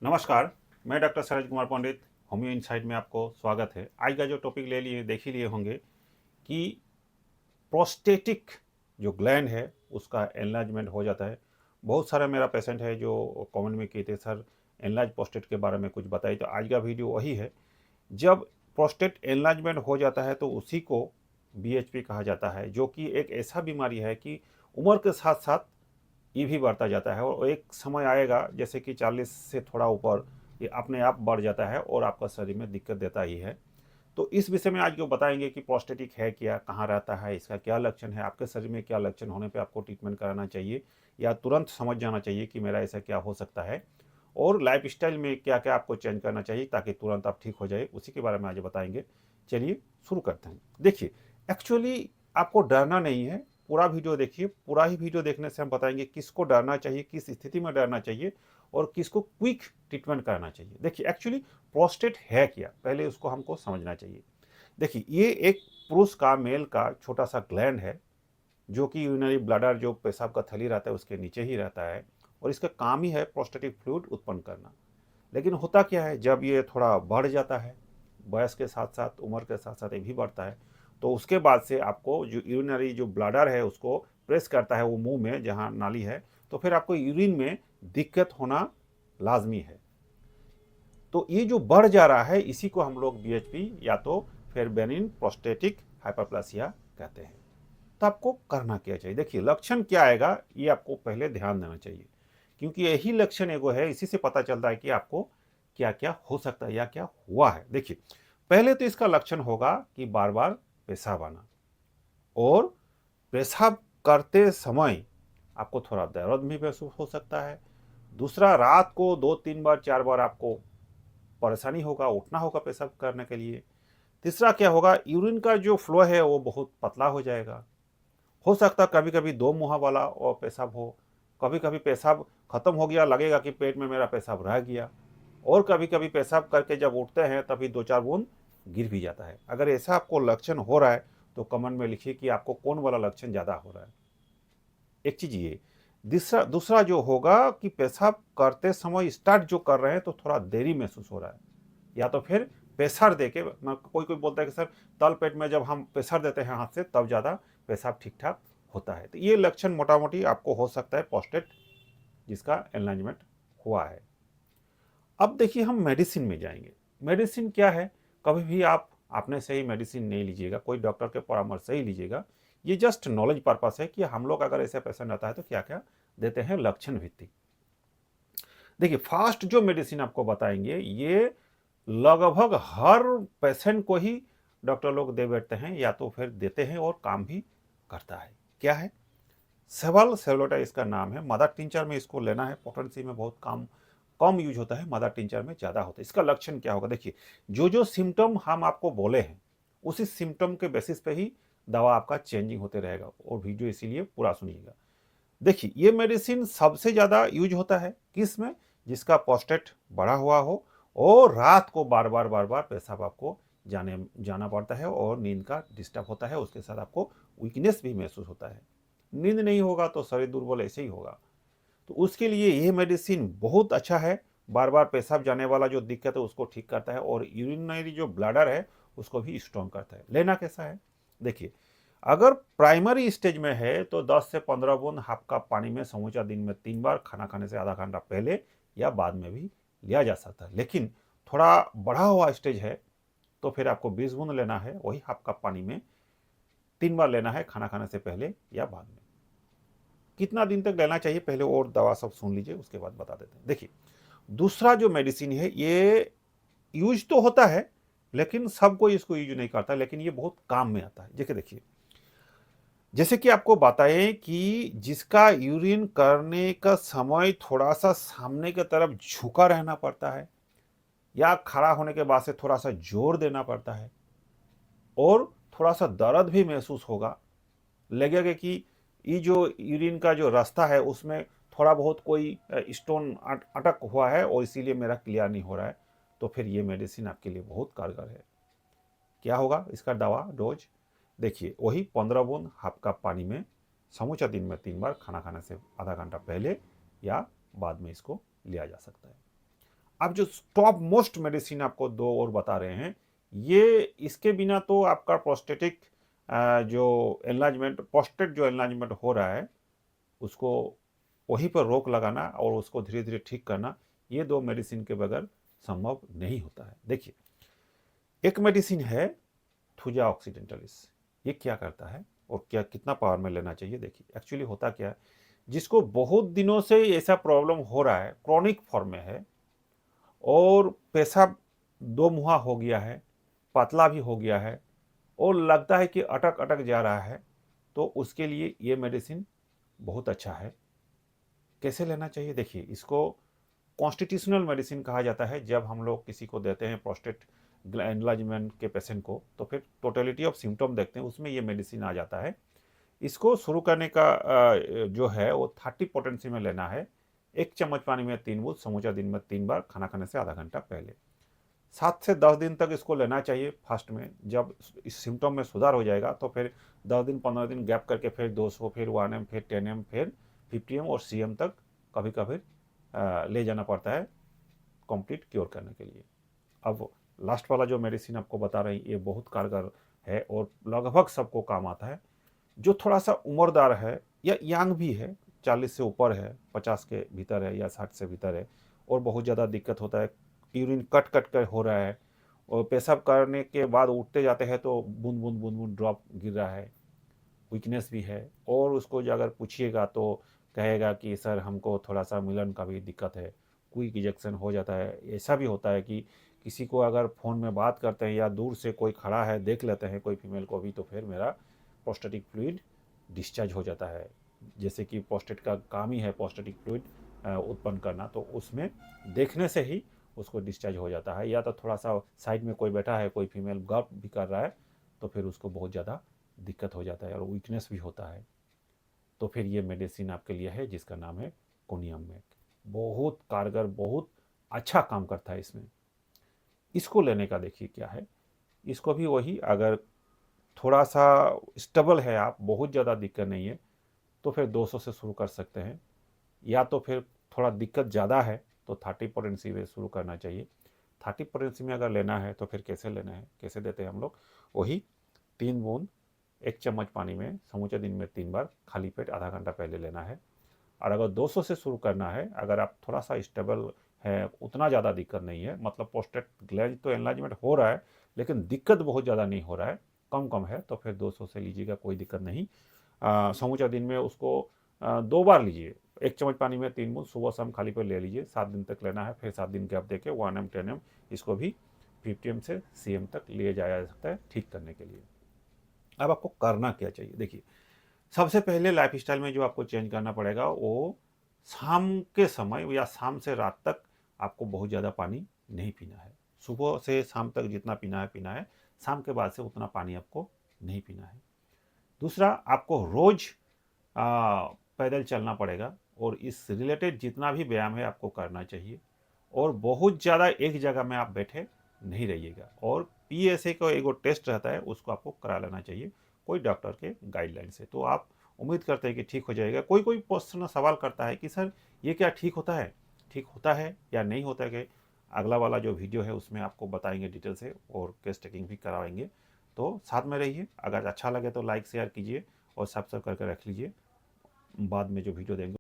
नमस्कार, मैं doctor Suraj Kumar Pandit, homeo insight में आपको स्वागत है। आज का जो टॉपिक ले लिए देख ही लिए होंगे कि प्रोस्टेटिक जो ग्लैंड है उसका एनलार्जमेंट हो जाता है। बहुत सारा मेरा पेशेंट है जो कमेंट में कहते सर एनलार्ज प्रोस्टेट के बारे में कुछ बताइए। तो आज का वीडियो वही है। जब प्रोस्टेट एनलार्जमेंट हो जाता है तो उसी को बीएचपी कहा जाता है, जो कि एक ऐसा बीमारी है कि उम्र के साथ साथ ये भी बढ़ता जाता है और एक समय आएगा जैसे कि 40 से थोड़ा ऊपर ये अपने आप बढ़ जाता है और आपका शरीर में दिक्कत देता ही है। तो इस विषय में आज जो बताएंगे कि प्रोस्टेटिक है क्या, कहाँ रहता है, इसका क्या लक्षण है, आपके शरीर में क्या लक्षण होने पे आपको ट्रीटमेंट कराना चाहिए या तुरंत समझ जाना चाहिए कि मेरा ऐसा क्या हो सकता है, और लाइफस्टाइल में क्या क्या आपको चेंज करना चाहिए ताकि तुरंत आप ठीक हो जाए, उसी के बारे में आज बताएंगे। चलिए शुरू करते हैं। देखिए, एक्चुअली आपको डरना नहीं है। पूरा वीडियो देखिए। पूरा ही वीडियो देखने से हम बताएंगे किसको डरना चाहिए, किस स्थिति में डरना चाहिए और किसको क्विक ट्रीटमेंट कराना चाहिए। देखिए, एक्चुअली प्रोस्टेट है क्या, पहले उसको हमको समझना चाहिए। देखिए, ये एक पुरुष का, मेल का छोटा सा ग्लैंड है जो कि यूरिनरी ब्लैडर, जो पेशाब का थैली रहता है, उसके नीचे ही रहता है और इसका काम ही है प्रोस्टेटिक फ्लूइड उत्पन्न करना। लेकिन होता क्या है, जब ये थोड़ा बढ़ जाता है, वयस के साथ साथ, उम्र के साथ साथ ये भी बढ़ता है, तो उसके बाद से आपको जो यूरिनरी जो ब्लैडर है उसको प्रेस करता है वो मुंह में जहाँ नाली है, तो फिर आपको यूरिन में दिक्कत होना लाजमी है। तो ये जो बढ़ जा रहा है इसी को हम लोग बीएचपी या तो फिर बेनिन प्रोस्टेटिक हाइपरप्लासिया कहते हैं। तो आपको करना क्या चाहिए? देखिए, लक्षण क्या आएगा ये आपको पहले ध्यान देना चाहिए, क्योंकि यही लक्षण एगो है, इसी से पता चलता है कि आपको क्या क्या हो सकता है या क्या हुआ है। देखिए, पहले तो इसका लक्षण होगा कि बार बार पेशाब आना, और पेशाब करते समय आपको थोड़ा दर्द भी महसूस हो सकता है। दूसरा, रात को 2-3 बार 4 बार आपको परेशानी होगा, उठना होगा पेशाब करने के लिए। तीसरा क्या होगा, यूरिन का जो फ्लो है वो बहुत पतला हो जाएगा। हो सकता है कभी कभी दो मुहा वाला और पेशाब हो, कभी कभी पेशाब खत्म हो गया, लगेगा कि पेट में मेरा पेशाब रह गया, और कभी कभी पेशाब करके जब उठते हैं तभी 2-4 बूंद गिर भी जाता है। अगर ऐसा आपको लक्षण हो रहा है तो कमेंट में लिखिए कि आपको कौन वाला लक्षण ज़्यादा हो रहा है। एक चीज़ ये। दूसरा दूसरा जो होगा कि पेशाब करते समय स्टार्ट जो कर रहे हैं तो थोड़ा देरी महसूस हो रहा है, या तो फिर प्रेशर देके, कोई कोई बोलता है कि सर तल पेट में जब हम प्रेशर देते हैं हाथ से तब ज़्यादा पेशाब ठीक ठाक होता है। तो ये लक्षण मोटा मोटी आपको हो सकता है प्रोस्टेट जिसका एनलार्जमेंट हुआ है। अब देखिए, हम मेडिसिन में जाएंगे। मेडिसिन क्या है, कभी भी आप अपने से ही मेडिसिन नहीं लीजिएगा, कोई डॉक्टर के परामर्श से ही लीजिएगा। ये जस्ट नॉलेज पर्पस है कि हम लोग अगर ऐसे पेशेंट आता है तो क्या क्या देते हैं लक्षण भित्तिक। देखिए, फास्ट जो मेडिसिन आपको बताएंगे ये लगभग हर पेशेंट को ही डॉक्टर लोग दे बैठते हैं या तो फिर देते हैं और काम भी करता है। क्या है? सेवल सेवलोटा इसका नाम है। मदर टिंचर में इसको लेना है, पोटेंसी में बहुत कम यूज होता है, मदर टिंचर में ज़्यादा होता है। इसका लक्षण क्या होगा? देखिए, जो जो सिम्टम हम आपको बोले हैं उसी सिम्टम के बेसिस पे ही दवा आपका चेंजिंग होते रहेगा, और वीडियो इसीलिए पूरा सुनिएगा। देखिए, ये मेडिसिन सबसे ज़्यादा यूज होता है किस में? जिसका प्रोस्टेट बढ़ा हुआ हो और रात को बार बार पेशाब आपको जाना पड़ता है और नींद का डिस्टर्ब होता है, उसके साथ आपको वीकनेस भी महसूस होता है। नींद नहीं होगा तो शरीर दुर्बल ऐसे ही होगा। तो उसके लिए ये मेडिसिन बहुत अच्छा है। बार बार पेशाब जाने वाला जो दिक्कत है उसको ठीक करता है और यूरिनरी जो ब्लैडर है उसको भी स्ट्रॉन्ग करता है। लेना कैसा है? देखिए, अगर प्राइमरी स्टेज में है तो 10 से 15 बूंद हाफ कप पानी में समूचा दिन में 3 बार, खाना खाने से आधा घंटा पहले या बाद में भी लिया जा सकता है। लेकिन थोड़ा बढ़ा हुआ स्टेज है तो फिर आपको 20 बूंद लेना है, वही हाफ कप पानी में 3 बार लेना है, खाना खाने से पहले या बाद में। कितना दिन तक लेना चाहिए पहले और दवा सब सुन लीजिए, उसके बाद बता देते हैं। देखिए, दूसरा जो मेडिसिन है ये यूज तो होता है लेकिन सब कोई इसको यूज नहीं करता, लेकिन ये बहुत काम में आता है। देखिए, जैसे कि आपको बताएं कि जिसका यूरिन करने का समय थोड़ा सा सामने की तरफ झुका रहना पड़ता है या खड़ा होने के बाद से थोड़ा सा जोर देना पड़ता है और थोड़ा सा दर्द भी महसूस होगा, लगेगा कि ये जो यूरिन का जो रास्ता है उसमें थोड़ा बहुत कोई स्टोन अटक हुआ है और इसीलिए मेरा क्लियर नहीं हो रहा है, तो फिर ये मेडिसिन आपके लिए बहुत कारगर है। क्या होगा इसका दवा डोज? देखिए, वही 15 बूंद हाफ कप पानी में समूचा दिन में 3 बार, खाना खाने से आधा घंटा पहले या बाद में इसको लिया जा सकता है। अब जो टॉप मोस्ट मेडिसिन आपको दो और बता रहे हैं, ये इसके बिना तो आपका प्रोस्टेटिक जो एनलार्जमेंट, प्रोस्टेट जो एनलार्जमेंट हो रहा है उसको वहीं पर रोक लगाना और उसको धीरे धीरे ठीक करना, ये दो मेडिसिन के बगैर संभव नहीं होता है। देखिए, एक मेडिसिन है थुजा ऑक्सीडेंटलिस। ये क्या करता है और क्या कितना पावर में लेना चाहिए? देखिए, एक्चुअली होता क्या है, जिसको बहुत दिनों से ऐसा प्रॉब्लम हो रहा है, क्रॉनिक फॉर्म में है और पेशाब दो मुहा हो गया है, पतला भी हो गया है और लगता है कि अटक अटक जा रहा है, तो उसके लिए ये मेडिसिन बहुत अच्छा है। कैसे लेना चाहिए? देखिए, इसको कॉन्स्टिट्यूशनल मेडिसिन कहा जाता है। जब हम लोग किसी को देते हैं प्रोस्टेट एनलार्जमेंट के पेशेंट को, तो फिर टोटलिटी ऑफ सिम्टम देखते हैं, उसमें ये मेडिसिन आ जाता है। इसको शुरू करने का जो है वो 30 पोटेंसी में लेना है। 1 चम्मच पानी में 3 बूंद, समूचा दिन में 3 बार, खाना खाने से आधा घंटा पहले। 7 से 10 दिन तक इसको लेना चाहिए फर्स्ट में। जब इस सिम्टम में सुधार हो जाएगा तो फिर 10 दिन 15 दिन गैप करके फिर 200, फिर 1 एम, फिर 10 एम, फिर 50 एम और CM तक कभी कभी ले जाना पड़ता है कंप्लीट क्योर करने के लिए। अब लास्ट वाला जो मेडिसिन आपको बता रहे हैं, ये बहुत कारगर है और लगभग सबको काम आता है। जो थोड़ा सा उम्रदार है या यंग भी है, 40 से ऊपर है, 50 के भीतर है या 60 से भीतर है और बहुत ज़्यादा दिक्कत होता है, यूरिन कट कट कर हो रहा है और पेशाब करने के बाद उठते जाते हैं तो बूंद बूंद बूंद बूंद ड्रॉप गिर रहा है, वीकनेस भी है और उसको जो अगर पूछिएगा तो कहेगा कि सर हमको थोड़ा सा मिलन का भी दिक्कत है, क्विक इजेक्शन हो जाता है। ऐसा भी होता है कि किसी को अगर फ़ोन में बात करते हैं या दूर से कोई खड़ा है देख लेते हैं कोई फीमेल को भी, तो फिर मेरा प्रोस्टेटिक फ्लूइड डिस्चार्ज हो जाता है। जैसे कि प्रोस्टेट का काम ही है प्रोस्टेटिक फ्लूइड उत्पन्न करना, तो उसमें देखने से ही उसको डिस्चार्ज हो जाता है। या तो थोड़ा सा साइड में कोई बैठा है, कोई फीमेल गप भी कर रहा है, तो फिर उसको बहुत ज़्यादा दिक्कत हो जाता है और वीकनेस भी होता है। तो फिर ये मेडिसिन आपके लिए है जिसका नाम है कोनियम मैक। बहुत कारगर, बहुत अच्छा काम करता है इसमें। इसको लेने का देखिए क्या है, इसको भी वही, अगर थोड़ा सा स्टेबल है, आप बहुत ज़्यादा दिक्कत नहीं है, तो फिर 200 से शुरू कर सकते हैं। या तो फिर थोड़ा दिक्कत ज़्यादा है तो 30 पोटेंसी में शुरू करना चाहिए। 30 पोटेंसी में अगर लेना है तो फिर कैसे लेना है, कैसे देते हैं हम लोग? वही 3 बूंद 1 चम्मच पानी में समूचे दिन में 3 बार, खाली पेट आधा घंटा पहले लेना है। और अगर 200 से शुरू करना है, अगर आप थोड़ा सा स्टेबल है, उतना ज़्यादा दिक्कत नहीं है, मतलब प्रोस्टेट ग्लैंड तो एनलार्जमेंट हो रहा है लेकिन दिक्कत बहुत ज़्यादा नहीं हो रहा है, कम कम है, तो फिर 200 से लीजिएगा, कोई दिक्कत नहीं। समूचा दिन में उसको 2 बार लीजिए। 1 चम्मच पानी में 3 बूंद, सुबह शाम खाली पेट ले लीजिए। 7 दिन तक लेना है, फिर 7 दिन गैप देके 1 एम 10 एम इसको भी 50 एम से CM तक लिए जाया जा सकता है ठीक करने के लिए। अब आपको करना क्या चाहिए? देखिए, सबसे पहले लाइफस्टाइल में जो आपको चेंज करना पड़ेगा वो शाम के समय या शाम से रात तक आपको बहुत ज़्यादा पानी नहीं पीना है। सुबह से शाम तक जितना पीना है, शाम के बाद से उतना पानी आपको नहीं पीना है। दूसरा, आपको रोज़ पैदल चलना पड़ेगा और इस रिलेटेड जितना भी व्यायाम है आपको करना चाहिए और बहुत ज़्यादा एक जगह में आप बैठे नहीं रहिएगा। और PSA का एगो टेस्ट रहता है, उसको आपको करा लेना चाहिए कोई डॉक्टर के गाइडलाइन से। तो आप उम्मीद करते हैं कि ठीक हो जाएगा। कोई कोई प्रश्न सवाल करता है कि सर ये क्या ठीक होता है? ठीक होता है या नहीं होता है? कि अगला वाला जो वीडियो है उसमें आपको बताएंगे डिटेल से और केस टेकिंग भी कराएंगे। तो साथ में रहिए। अगर अच्छा लगे तो लाइक शेयर कीजिए और सब्सक्राइब करके रख लीजिए। बाद में जो वीडियो देंगे